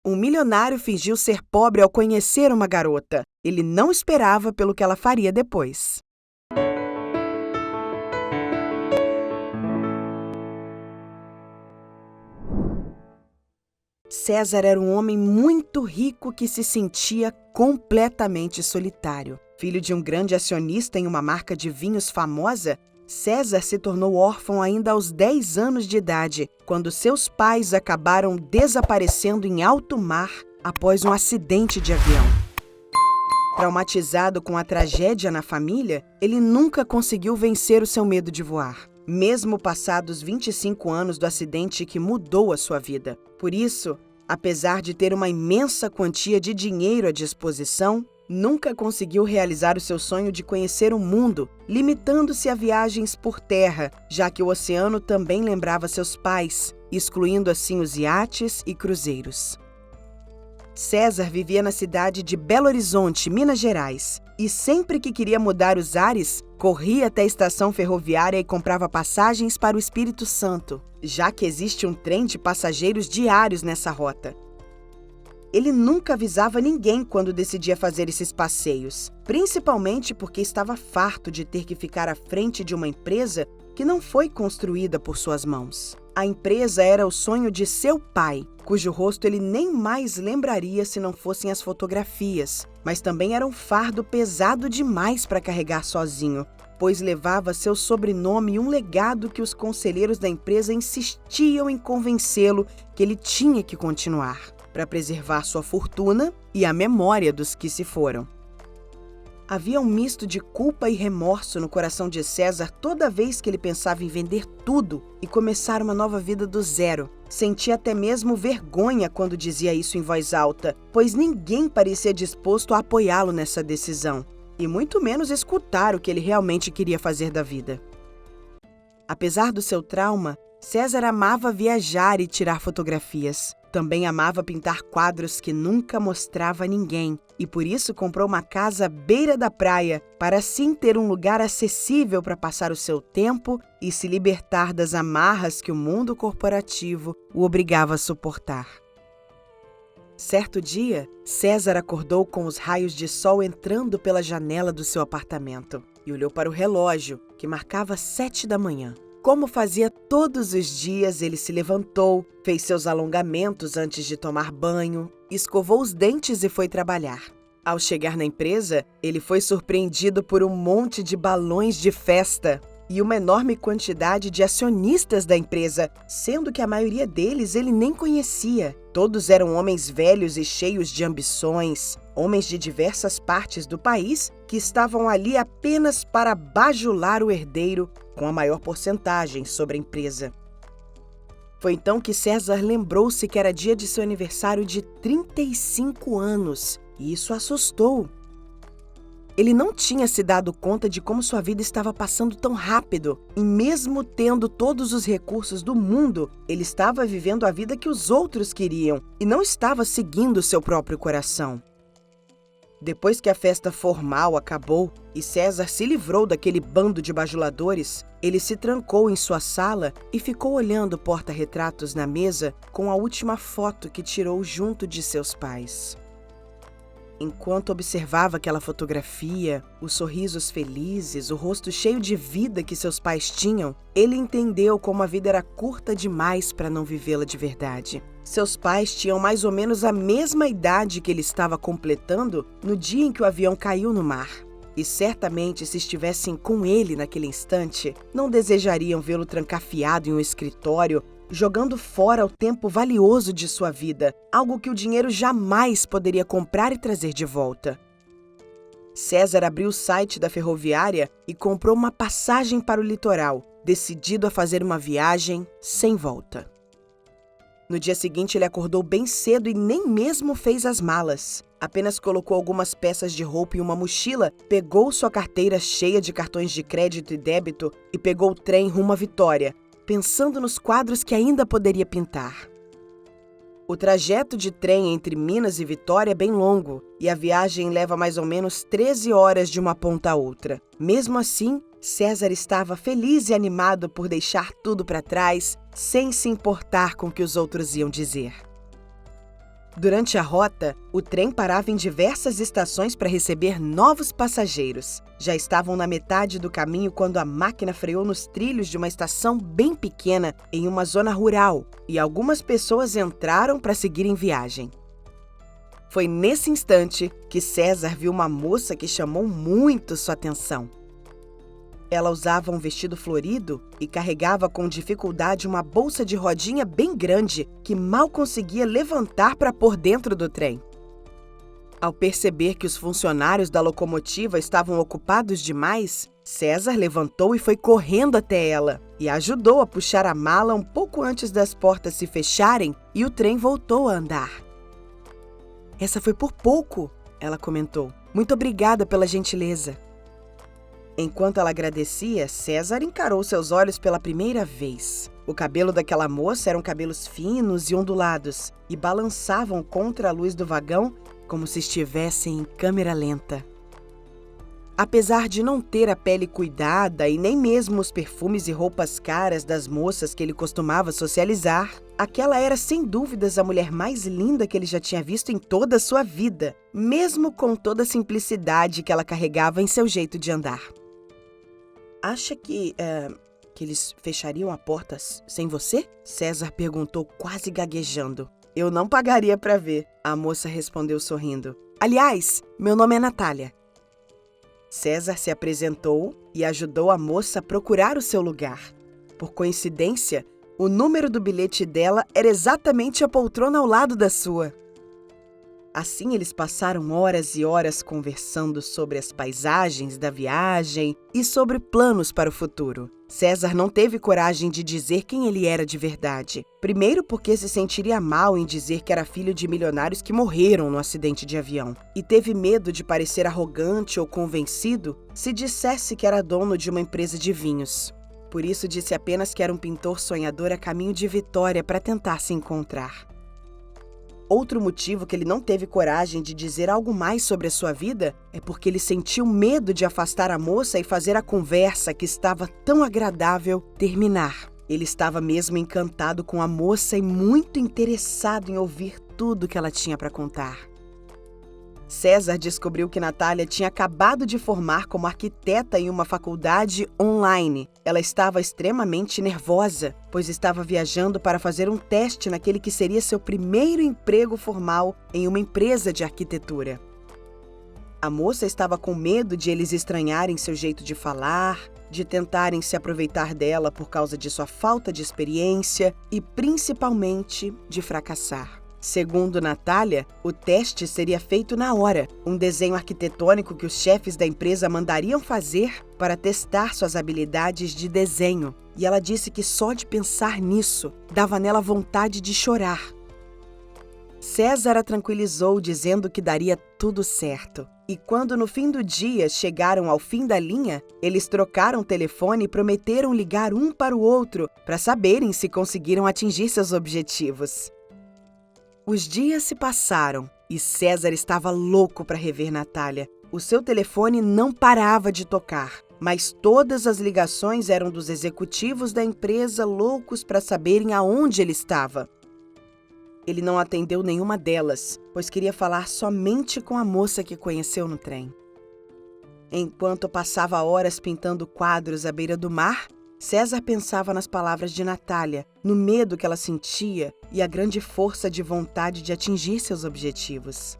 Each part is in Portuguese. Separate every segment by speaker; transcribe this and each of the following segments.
Speaker 1: Um milionário fingiu ser pobre ao conhecer uma garota. Ele não esperava pelo que ela faria depois. César era um homem muito rico que se sentia completamente solitário. Filho de um grande acionista em uma marca de vinhos famosa, César se tornou órfão ainda aos 10 anos de idade, quando seus pais acabaram desaparecendo em alto mar após um acidente de avião. Traumatizado com a tragédia na família, ele nunca conseguiu vencer o seu medo de voar, mesmo passados 25 anos do acidente que mudou a sua vida. Por isso, apesar de ter uma imensa quantia de dinheiro à disposição, nunca conseguiu realizar o seu sonho de conhecer o mundo, limitando-se a viagens por terra, já que o oceano também lembrava seus pais, excluindo assim os iates e cruzeiros. César vivia na cidade de Belo Horizonte, Minas Gerais, e sempre que queria mudar os ares, corria até a estação ferroviária e comprava passagens para o Espírito Santo, já que existe um trem de passageiros diários nessa rota. Ele nunca avisava ninguém quando decidia fazer esses passeios, principalmente porque estava farto de ter que ficar à frente de uma empresa que não foi construída por suas mãos. A empresa era o sonho de seu pai, cujo rosto ele nem mais lembraria se não fossem as fotografias, mas também era um fardo pesado demais para carregar sozinho, pois levava seu sobrenome e um legado que os conselheiros da empresa insistiam em convencê-lo que ele tinha que continuar, para preservar sua fortuna e a memória dos que se foram. Havia um misto de culpa e remorso no coração de César toda vez que ele pensava em vender tudo e começar uma nova vida do zero. Sentia até mesmo vergonha quando dizia isso em voz alta, pois ninguém parecia disposto a apoiá-lo nessa decisão, e muito menos escutar o que ele realmente queria fazer da vida. Apesar do seu trauma, César amava viajar e tirar fotografias. Também amava pintar quadros que nunca mostrava a ninguém, e por isso comprou uma casa à beira da praia, para assim ter um lugar acessível para passar o seu tempo e se libertar das amarras que o mundo corporativo o obrigava a suportar. Certo dia, César acordou com os raios de sol entrando pela janela do seu apartamento e olhou para o relógio, que marcava 7 da manhã. Como fazia todos os dias, ele se levantou, fez seus alongamentos antes de tomar banho, escovou os dentes e foi trabalhar. Ao chegar na empresa, ele foi surpreendido por um monte de balões de festa e uma enorme quantidade de acionistas da empresa, sendo que a maioria deles ele nem conhecia. Todos eram homens velhos e cheios de ambições, homens de diversas partes do país que estavam ali apenas para bajular o herdeiro com a maior porcentagem sobre a empresa. Foi então que César lembrou-se que era dia de seu aniversário de 35 anos, e isso assustou. Ele não tinha se dado conta de como sua vida estava passando tão rápido, e mesmo tendo todos os recursos do mundo, ele estava vivendo a vida que os outros queriam e não estava seguindo seu próprio coração. Depois que a festa formal acabou e César se livrou daquele bando de bajuladores, ele se trancou em sua sala e ficou olhando o porta-retratos na mesa com a última foto que tirou junto de seus pais. Enquanto observava aquela fotografia, os sorrisos felizes, o rosto cheio de vida que seus pais tinham, ele entendeu como a vida era curta demais para não vivê-la de verdade. Seus pais tinham mais ou menos a mesma idade que ele estava completando no dia em que o avião caiu no mar. E certamente, se estivessem com ele naquele instante, não desejariam vê-lo trancafiado em um escritório, jogando fora o tempo valioso de sua vida, algo que o dinheiro jamais poderia comprar e trazer de volta. César abriu o site da ferroviária e comprou uma passagem para o litoral, decidido a fazer uma viagem sem volta. No dia seguinte, ele acordou bem cedo e nem mesmo fez as malas. Apenas colocou algumas peças de roupa em uma mochila, pegou sua carteira cheia de cartões de crédito e débito e pegou o trem rumo à Vitória, pensando nos quadros que ainda poderia pintar. O trajeto de trem entre Minas e Vitória é bem longo e a viagem leva mais ou menos 13 horas de uma ponta a outra. Mesmo assim, César estava feliz e animado por deixar tudo para trás, sem se importar com o que os outros iam dizer. Durante a rota, o trem parava em diversas estações para receber novos passageiros. Já estavam na metade do caminho quando a máquina freou nos trilhos de uma estação bem pequena em uma zona rural e algumas pessoas entraram para seguirem viagem. Foi nesse instante que César viu uma moça que chamou muito sua atenção. Ela usava um vestido florido e carregava com dificuldade uma bolsa de rodinha bem grande que mal conseguia levantar para pôr dentro do trem. Ao perceber que os funcionários da locomotiva estavam ocupados demais, César levantou e foi correndo até ela e ajudou a puxar a mala um pouco antes das portas se fecharem e o trem voltou a andar. "Essa foi por pouco", ela comentou. "Muito obrigada pela gentileza." Enquanto ela agradecia, César encarou seus olhos pela primeira vez. O cabelo daquela moça eram cabelos finos e ondulados e balançavam contra a luz do vagão como se estivessem em câmera lenta. Apesar de não ter a pele cuidada e nem mesmo os perfumes e roupas caras das moças que ele costumava socializar, aquela era sem dúvidas a mulher mais linda que ele já tinha visto em toda a sua vida, mesmo com toda a simplicidade que ela carregava em seu jeito de andar. "Acha que eles fechariam a porta sem você?" César perguntou quase gaguejando. "Eu não pagaria para ver", a moça respondeu sorrindo. "Aliás, meu nome é Natália." César se apresentou e ajudou a moça a procurar o seu lugar. Por coincidência, o número do bilhete dela era exatamente a poltrona ao lado da sua. Assim, eles passaram horas e horas conversando sobre as paisagens da viagem e sobre planos para o futuro. César não teve coragem de dizer quem ele era de verdade. Primeiro porque se sentiria mal em dizer que era filho de milionários que morreram no acidente de avião. E teve medo de parecer arrogante ou convencido se dissesse que era dono de uma empresa de vinhos. Por isso disse apenas que era um pintor sonhador a caminho de Vitória para tentar se encontrar. Outro motivo que ele não teve coragem de dizer algo mais sobre a sua vida é porque ele sentiu medo de afastar a moça e fazer a conversa, que estava tão agradável, terminar. Ele estava mesmo encantado com a moça e muito interessado em ouvir tudo que ela tinha para contar. César descobriu que Natália tinha acabado de formar como arquiteta em uma faculdade online. Ela estava extremamente nervosa, pois estava viajando para fazer um teste naquele que seria seu primeiro emprego formal em uma empresa de arquitetura. A moça estava com medo de eles estranharem seu jeito de falar, de tentarem se aproveitar dela por causa de sua falta de experiência e, principalmente, de fracassar. Segundo Natália, o teste seria feito na hora, um desenho arquitetônico que os chefes da empresa mandariam fazer para testar suas habilidades de desenho. E ela disse que só de pensar nisso dava nela vontade de chorar. César a tranquilizou, dizendo que daria tudo certo. E quando no fim do dia chegaram ao fim da linha, eles trocaram o telefone e prometeram ligar um para o outro para saberem se conseguiram atingir seus objetivos. Os dias se passaram e César estava louco para rever Natália. O seu telefone não parava de tocar, mas todas as ligações eram dos executivos da empresa loucos para saberem aonde ele estava. Ele não atendeu nenhuma delas, pois queria falar somente com a moça que conheceu no trem. Enquanto passava horas pintando quadros à beira do mar, César pensava nas palavras de Natália, no medo que ela sentia e a grande força de vontade de atingir seus objetivos.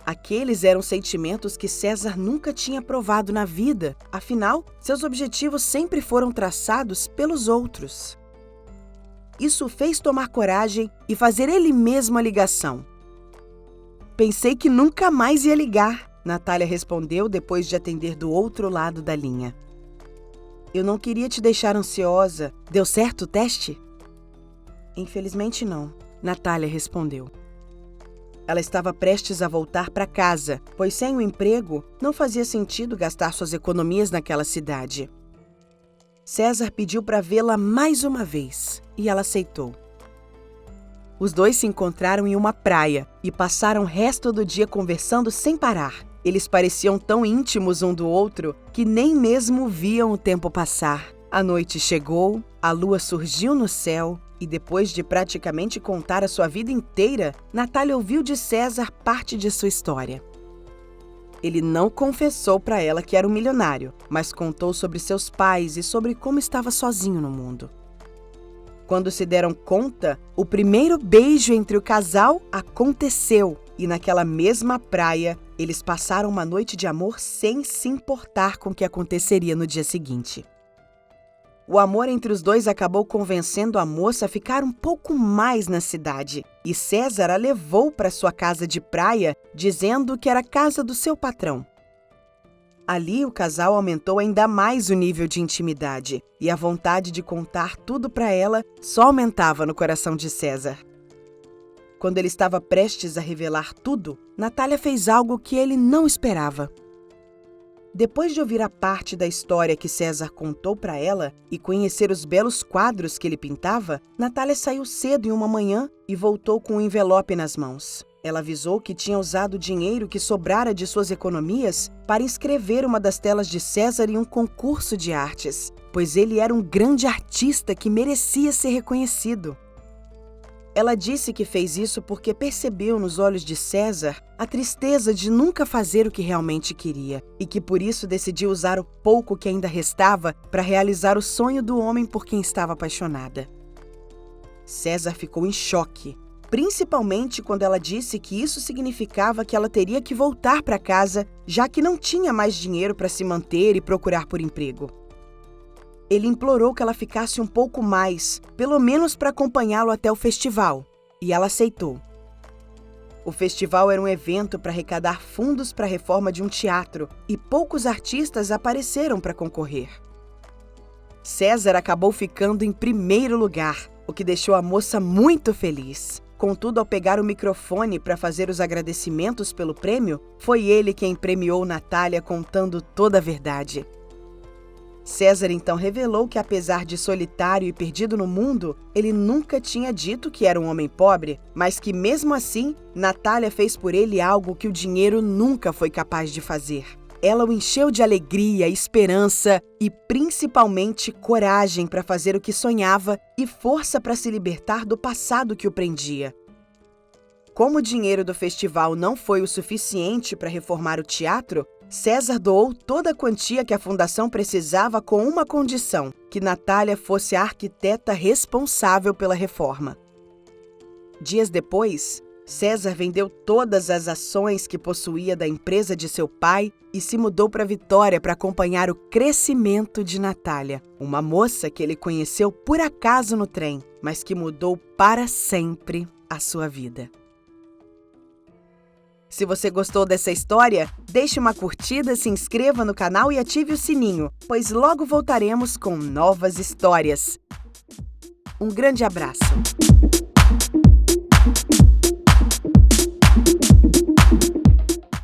Speaker 1: Aqueles eram sentimentos que César nunca tinha provado na vida, afinal, seus objetivos sempre foram traçados pelos outros. Isso o fez tomar coragem e fazer ele mesmo a ligação. "Pensei que nunca mais ia ligar", Natália respondeu depois de atender do outro lado da linha. "Eu não queria te deixar ansiosa. Deu certo o teste?" "Infelizmente não", Natália respondeu. Ela estava prestes a voltar para casa, pois sem o emprego não fazia sentido gastar suas economias naquela cidade. César pediu para vê-la mais uma vez e ela aceitou. Os dois se encontraram em uma praia e passaram o resto do dia conversando sem parar. Eles pareciam tão íntimos um do outro que nem mesmo viam o tempo passar. A noite chegou, a lua surgiu no céu E depois de praticamente contar a sua vida inteira, Natália ouviu de César parte de sua história. Ele não confessou para ela que era um milionário, mas contou sobre seus pais e sobre como estava sozinho no mundo. Quando se deram conta, o primeiro beijo entre o casal aconteceu e naquela mesma praia, eles passaram uma noite de amor sem se importar com o que aconteceria no dia seguinte. O amor entre os dois acabou convencendo a moça a ficar um pouco mais na cidade, e César a levou para sua casa de praia, dizendo que era a casa do seu patrão. Ali, o casal aumentou ainda mais o nível de intimidade, e a vontade de contar tudo para ela só aumentava no coração de César. Quando ele estava prestes a revelar tudo, Natália fez algo que ele não esperava. Depois de ouvir a parte da história que César contou para ela e conhecer os belos quadros que ele pintava, Natália saiu cedo em uma manhã e voltou com um envelope nas mãos. Ela avisou que tinha usado o dinheiro que sobrara de suas economias para inscrever uma das telas de César em um concurso de artes, pois ele era um grande artista que merecia ser reconhecido. Ela disse que fez isso porque percebeu nos olhos de César a tristeza de nunca fazer o que realmente queria e que por isso decidiu usar o pouco que ainda restava para realizar o sonho do homem por quem estava apaixonada. César ficou em choque, principalmente quando ela disse que isso significava que ela teria que voltar para casa, já que não tinha mais dinheiro para se manter e procurar por emprego. Ele implorou que ela ficasse um pouco mais, pelo menos para acompanhá-lo até o festival, e ela aceitou. O festival era um evento para arrecadar fundos para a reforma de um teatro, e poucos artistas apareceram para concorrer. César acabou ficando em primeiro lugar, o que deixou a moça muito feliz. Contudo, ao pegar o microfone para fazer os agradecimentos pelo prêmio, foi ele quem premiou Natália contando toda a verdade. César então revelou que, apesar de solitário e perdido no mundo, ele nunca tinha dito que era um homem pobre, mas que, mesmo assim, Natália fez por ele algo que o dinheiro nunca foi capaz de fazer. Ela o encheu de alegria, esperança e, principalmente, coragem para fazer o que sonhava e força para se libertar do passado que o prendia. Como o dinheiro do festival não foi o suficiente para reformar o teatro, César doou toda a quantia que a fundação precisava com uma condição: que Natália fosse a arquiteta responsável pela reforma. Dias depois, César vendeu todas as ações que possuía da empresa de seu pai e se mudou para Vitória para acompanhar o crescimento de Natália, uma moça que ele conheceu por acaso no trem, mas que mudou para sempre a sua vida. Se você gostou dessa história, deixe uma curtida, se inscreva no canal e ative o sininho, pois logo voltaremos com novas histórias. Um grande abraço!